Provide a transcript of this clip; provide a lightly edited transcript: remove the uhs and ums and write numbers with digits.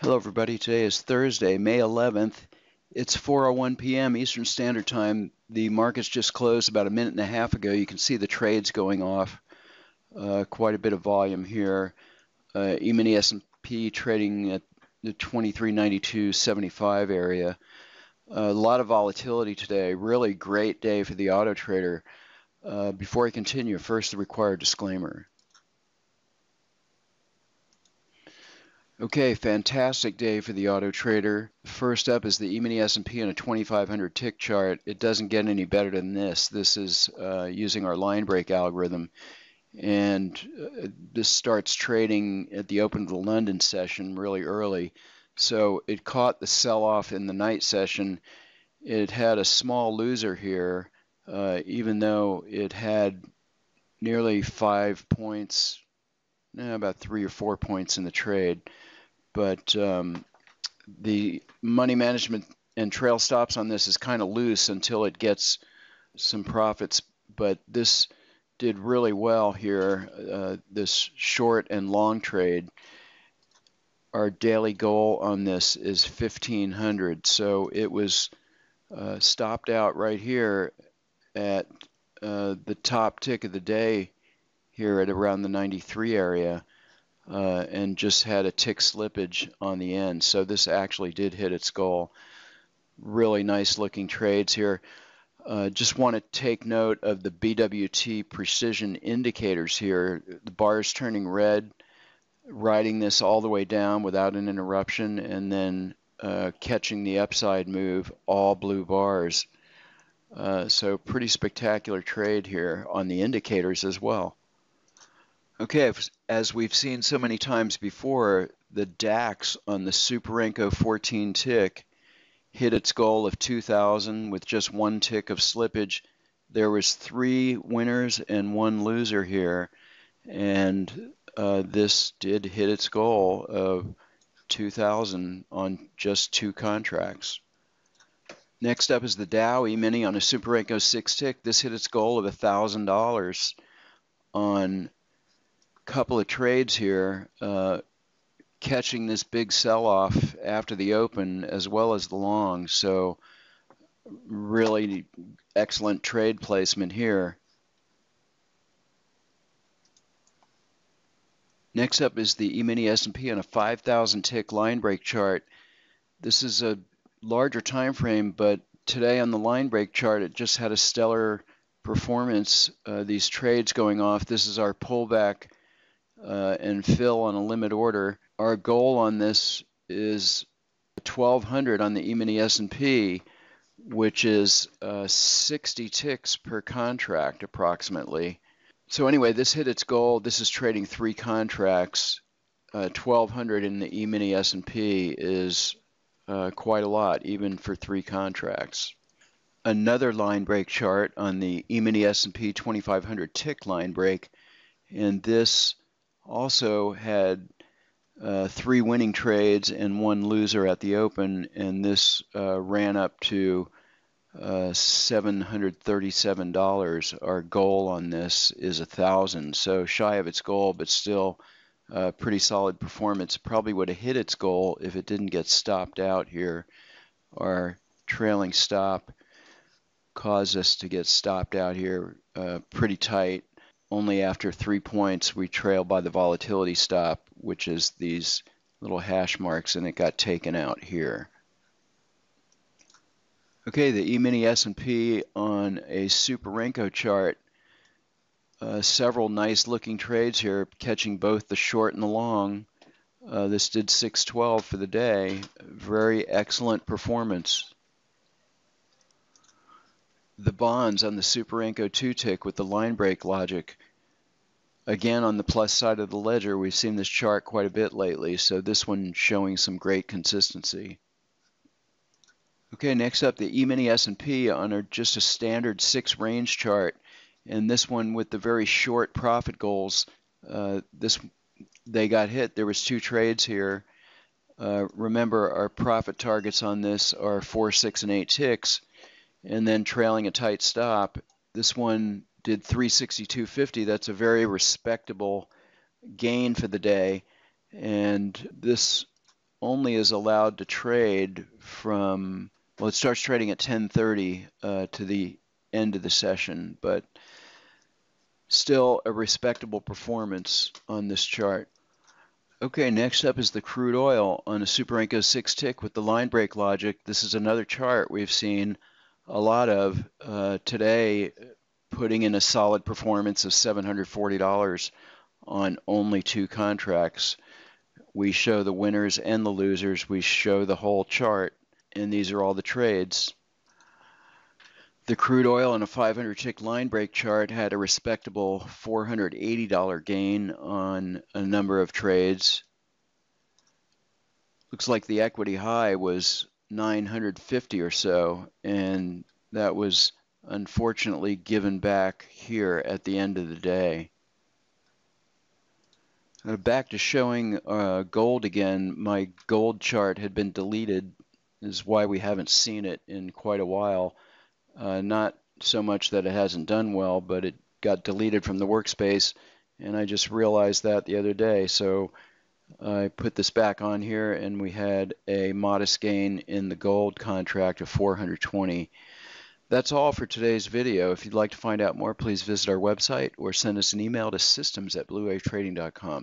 Hello everybody, today is Thursday, May 11th. It's 4:01 p.m. Eastern Standard Time. The markets just closed about a minute and a half ago. You can see the trades going off. Quite a bit of volume here. Emini S&P trading at the 2392.75 area. A lot of volatility today. Really great day for the auto trader. Before I continue, first the required disclaimer. Okay, fantastic day for the auto trader. First up is the Emini S&P on a 2500 tick chart. It doesn't get any better than this. This is using our line break algorithm. And this starts trading at the open of the London session really early. So it caught the sell-off in the night session. It had a small loser here, even though it had nearly 5 points, about 3 or 4 points in the trade. But the money management and trail stops on this is kind of loose until it gets some profits. But this did really well here, this short and long trade. Our daily goal on this is 1500. So it was stopped out right here at the top tick of the day here at around the 93 area. And just had a tick slippage on the end. So this actually did hit its goal. Really nice looking trades here. Just want to take note of the BWT precision indicators here. The bars turning red, riding this all the way down without an interruption, and then catching the upside move, all blue bars. So pretty spectacular trade here on the indicators as well. Okay, as we've seen so many times before, the DAX on the Superenco 14 tick hit its goal of 2,000 with just one tick of slippage. There was 3 winners and 1 loser here, and this did hit its goal of 2,000 on just 2 contracts. Next up is the Dow E-mini on a Superenco 6 tick. This hit its goal of $1,000 on couple of trades here, catching this big sell-off after the open as well as the long. So really excellent trade placement here. Next up is the E-mini S&P on a 5,000 tick line break chart. This is a larger time frame, but today on the line break chart it just had a stellar performance. These trades going off. This is our pullback and fill on a limit order. Our goal on this is 1,200 on the Emini S&P, which is 60 ticks per contract approximately. So anyway, this hit its goal. This is trading 3 contracts. 1,200 in the Emini S&P is quite a lot, even for 3 contracts. Another line break chart on the Emini S&P 2,500 tick line break, and this also had 3 winning trades and 1 loser at the open, and this ran up to $737. Our goal on this is 1,000, so shy of its goal, but still pretty solid performance. Probably would have hit its goal if it didn't get stopped out here. Our trailing stop caused us to get stopped out here pretty tight. Only after 3 points we trailed by the volatility stop, which is these little hash marks, and it got taken out here. Okay, the E-mini S&P on a Superenco chart. Several nice looking trades here, catching both the short and the long. This did 612 for the day. Very excellent performance. The bonds on the Superenco 2 tick with the line break logic. Again, on the plus side of the ledger, we've seen this chart quite a bit lately, so this one showing some great consistency. Okay, next up, the E-mini S&P on just a standard 6 range chart, and this one with the very short profit goals. They got hit. There was 2 trades here. Remember, our profit targets on this are 4, 6, and 8 ticks, and then trailing a tight stop. This one did 362.50. That's a very respectable gain for the day, and this only is allowed to trade from, well, it starts trading at 10:30 to the end of the session, but still a respectable performance on this chart. Okay, next up is the crude oil on a Super Enco 6 tick with the line break logic. This is another chart we've seen a lot of today, putting in a solid performance of $740 on only 2 contracts. We show the winners and the losers. We show the whole chart, and these are all the trades. The crude oil on a 500 tick line break chart had a respectable $480 gain on a number of trades. Looks like the equity high was 950 or so, and that was unfortunately given back here at the end of the day. Back to showing gold again. My gold chart had been deleted. This is why we haven't seen it in quite a while. Not so much that it hasn't done well, but it got deleted from the workspace, and I just realized that the other day. So I put this back on here, and we had a modest gain in the gold contract of 420. That's all for today's video. If you'd like to find out more, please visit our website or send us an email to systems@bluewavetrading.com.